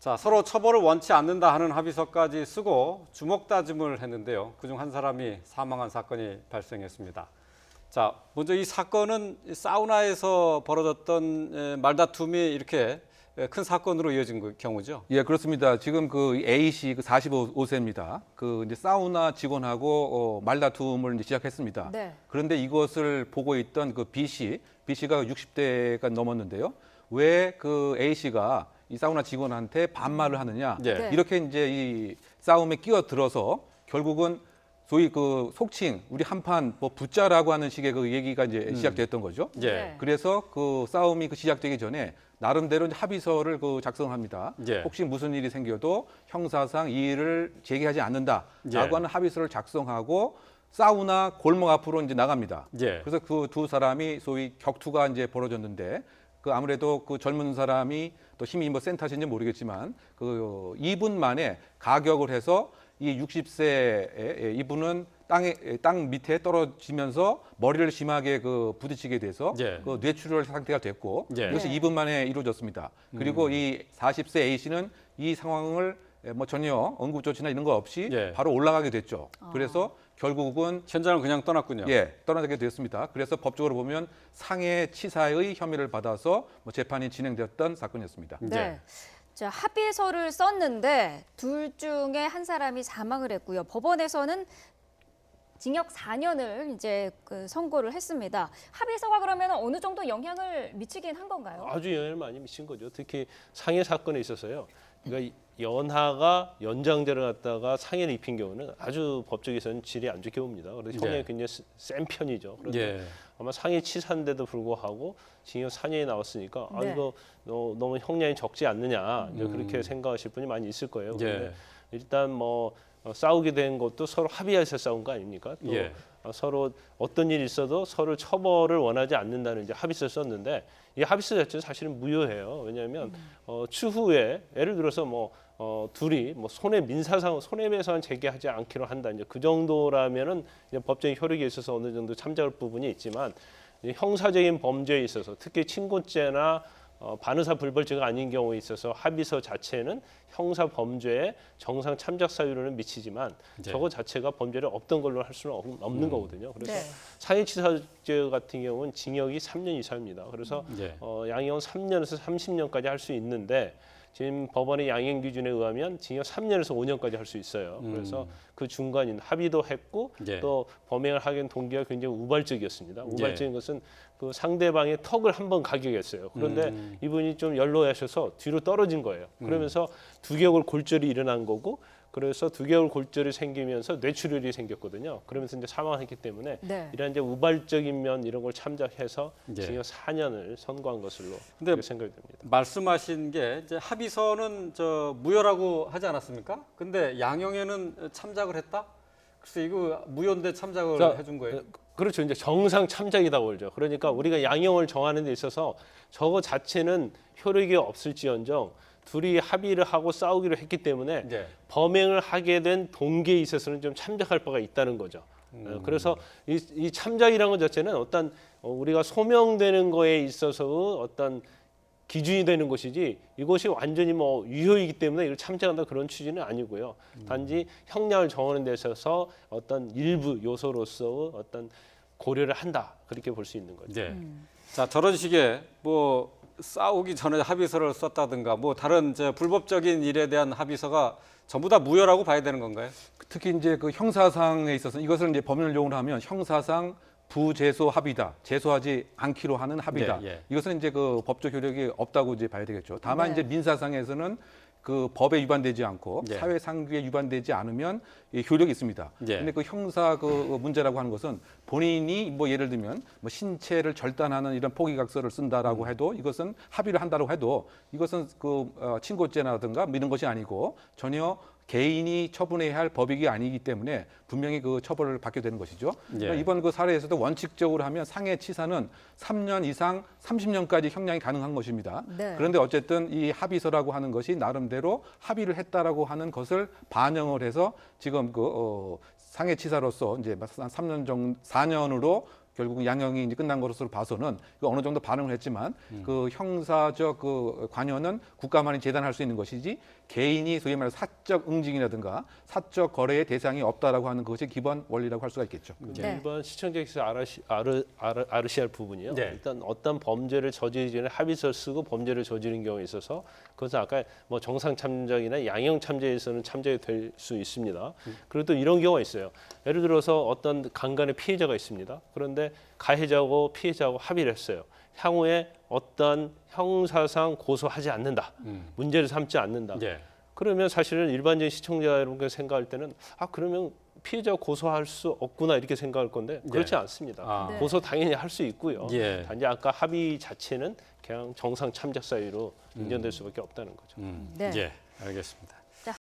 자, 서로 처벌을 원치 않는다 하는 합의서까지 쓰고 주먹 다짐을 했는데요. 그중 한 사람이 사망한 사건이 발생했습니다. 자, 먼저 이 사건은 사우나에서 벌어졌던 말다툼이 이렇게 큰 사건으로 이어진 경우죠. 예, 그렇습니다. 지금 그 A 씨 그 45세입니다. 그 이제 사우나 직원하고 말다툼을 이제 시작했습니다. 네. 그런데 이것을 보고 있던 그 B 씨가 60대가 넘었는데요. 왜 그 A 씨가 이 사우나 직원한테 반말을 하느냐? 네. 이렇게 이제 이 싸움에 끼어들어서 결국은 소위 그 속칭 우리 한판 뭐 붙자라고 하는 식의 그 얘기가 이제 시작됐던 거죠. 예. 그래서 그 싸움이 그 시작되기 전에 나름대로 이제 합의서를 그 작성합니다. 예. 혹시 무슨 일이 생겨도 형사상 이의를 제기하지 않는다라고 예. 하는 합의서를 작성하고 사우나 골목 앞으로 이제 나갑니다. 예. 그래서 그 두 사람이 소위 격투가 이제 벌어졌는데 그 아무래도 그 젊은 사람이 또 힘이 뭐 센 탓인지 모르겠지만 그 2분 만에 가격을 해서 이 60세 이분은 땅 밑에 떨어지면서 머리를 심하게 그 부딪히게 돼서 예. 그 뇌출혈 상태가 됐고 예. 이것이 2분 만에 이루어졌습니다. 그리고 이 40세 A 씨는 이 상황을 뭐 전혀 응급조치나 이런 거 없이 예. 바로 올라가게 됐죠. 그래서 결국은 현장을 그냥 떠났군요. 떠나게 되었습니다. 그래서 법적으로 보면 상해치사의 혐의를 받아서 뭐 재판이 진행되었던 사건이었습니다. 네. 자, 합의서를 썼는데 둘 중에 한 사람이 사망을 했고요. 법원에서는 징역 4년을 이제 그 선고를 했습니다. 합의서가 그러면 어느 정도 영향을 미치긴 한 건가요? 아주 영향을 많이 미친 거죠. 특히 상해 사건에 있어서요. 그러니까 연하가 연장자를 갖다가 상해를 입힌 경우는 아주 법적에서는 질이 안 좋게 봅니다. 그래서 형량이 굉장히 센 편이죠. 그런데 예. 아마 상해 치사인데도 불구하고 징역 4년이 나왔으니까 아 네. 이거 너무 형량이 적지 않느냐 이제 그렇게 생각하실 분이 많이 있을 거예요. 그런데 예. 일단 뭐 싸우게 된 것도 서로 합의해서 싸운 거 아닙니까? 또 예. 서로 어떤 일이 있어도 서로 처벌을 원하지 않는다는 이제 합의서를 썼는데 이 합의서 자체는 사실은 무효해요. 왜냐하면 추후에 예를 들어서 뭐 둘이 뭐 손해배상 제기하지 않기로 한다. 이제 그 정도라면은 이제 법적인 효력에 있어서 어느 정도 참작할 부분이 있지만 이제 형사적인 범죄에 있어서 특히 친고죄나 반의사 불벌죄가 아닌 경우에 있어서 합의서 자체는 형사 범죄에 정상 참작 사유로는 미치지만 네. 저거 자체가 범죄를 없던 걸로 할 수는 없는 거거든요. 그래서 네. 상해치사죄 같은 경우는 징역이 3년 이상입니다. 그래서 예. 양형은 3년에서 30년까지 할 수 있는데 지금 법원의 양형 기준에 의하면 징역 3년에서 5년까지 할 수 있어요. 그래서 그 중간인 합의도 했고 예. 또 범행을 하기엔 동기가 굉장히 우발적이었습니다. 우발적인 것은 그 상대방의 턱을 한번 가격했어요. 그런데 이분이 좀 연로하셔서 뒤로 떨어진 거예요. 그러면서 두개골 골절이 일어난 거고 그래서 두개골 골절이 생기면서 뇌출혈이 생겼거든요. 그러면서 이제 사망했기 때문에 네. 이런 이제 우발적인 면 이런 걸 참작해서 예. 징역 4년을 선고한 것으로 근데 생각이 됩니다. 말씀하신 게 이제 합의서는 무효라고 하지 않았습니까? 근데 양형에는 참작을 했다? 글쎄 이거 무효인데 참작을 자, 해준 거예요. 그렇죠. 이제 정상 참작이라고 그러죠. 그러니까 우리가 양형을 정하는 데 있어서 저거 자체는 효력이 없을지언정 둘이 합의를 하고 싸우기로 했기 때문에 네. 범행을 하게 된 동기에 있어서는 좀 참작할 바가 있다는 거죠. 그래서 이 참작이라는 것 자체는 어떤 우리가 소명되는 거에 있어서 어떤 기준이 되는 것이지 이것이 완전히 뭐 유효이기 때문에 이걸 참작한다 그런 취지는 아니고요. 단지 형량을 정하는 데 있어서 어떤 일부 요소로서 어떤 고려를 한다 그렇게 볼 수 있는 거죠. 네. 자, 저런 식의 뭐 싸우기 전에 합의서를 썼다든가 뭐 다른 불법적인 일에 대한 합의서가 전부 다 무효라고 봐야 되는 건가요? 특히 이제 그 형사상에 있어서 이것을 이제 법률 용어로 하면 형사상 부제소 합의다. 제소하지 않기로 하는 합의다. 예, 예. 이것은 이제 그 법적 효력이 없다고 이제 봐야 되겠죠. 다만 네. 이제 민사상에서는 그 법에 위반되지 않고 예. 사회상규에 위반되지 않으면 이 효력이 있습니다. 예. 근데 그 형사 그 문제라고 하는 것은 본인이 뭐 예를 들면 뭐 신체를 절단하는 이런 포기각서를 쓴다라고 해도 이것은 합의를 한다고 해도 이것은 그 친고죄라든가 뭐 이런 것이 아니고 전혀 개인이 처분해야 할 법익이 아니기 때문에 분명히 그 처벌을 받게 되는 것이죠. 그러니까 이번 그 사례에서도 원칙적으로 하면 상해치사는 3년 이상 30년까지 형량이 가능한 것입니다. 네. 그런데 어쨌든 이 합의서라고 하는 것이 나름대로 합의를 했다라고 하는 것을 반영을 해서 지금 그 상해치사로서 이제 3년 정도 4년으로 결국 양형이 이제 끝난 것으로 봐서는 그 어느 정도 반응을 했지만 그 형사적 그 관여는 국가만이 재단할 수 있는 것이지 개인이 소위 말해서 사적 응징이라든가 사적 거래의 대상이 없다라고 하는 것이 기본 원리라고 할 수가 있겠죠. 이제 네. 일반 시청자께서 알으셔야 할 부분이요. 네. 일단 어떤 범죄를 저지르기 전에 합의서를 쓰고 범죄를 저지른 경우에 있어서 그것은 아까 뭐 정상 참작이나 양형 참작에서는 참작이 될 수 있습니다. 그리고 또 이런 경우가 있어요. 예를 들어서 어떤 강간의 피해자가 있습니다. 그런데 가해자하고 피해자하고 합의를 했어요. 향후에 어떤 형사상 고소하지 않는다. 문제를 삼지 않는다. 예. 그러면 사실은 일반적인 시청자 여러분께서 생각할 때는 그러면 피해자 고소할 수 없구나 이렇게 생각할 건데 그렇지 않습니다. 아. 네. 고소 당연히 할 수 있고요. 예. 단지 아까 합의 자체는 그냥 정상 참작 사유로 인정될 수밖에 없다는 거죠. 네. 예, 알겠습니다.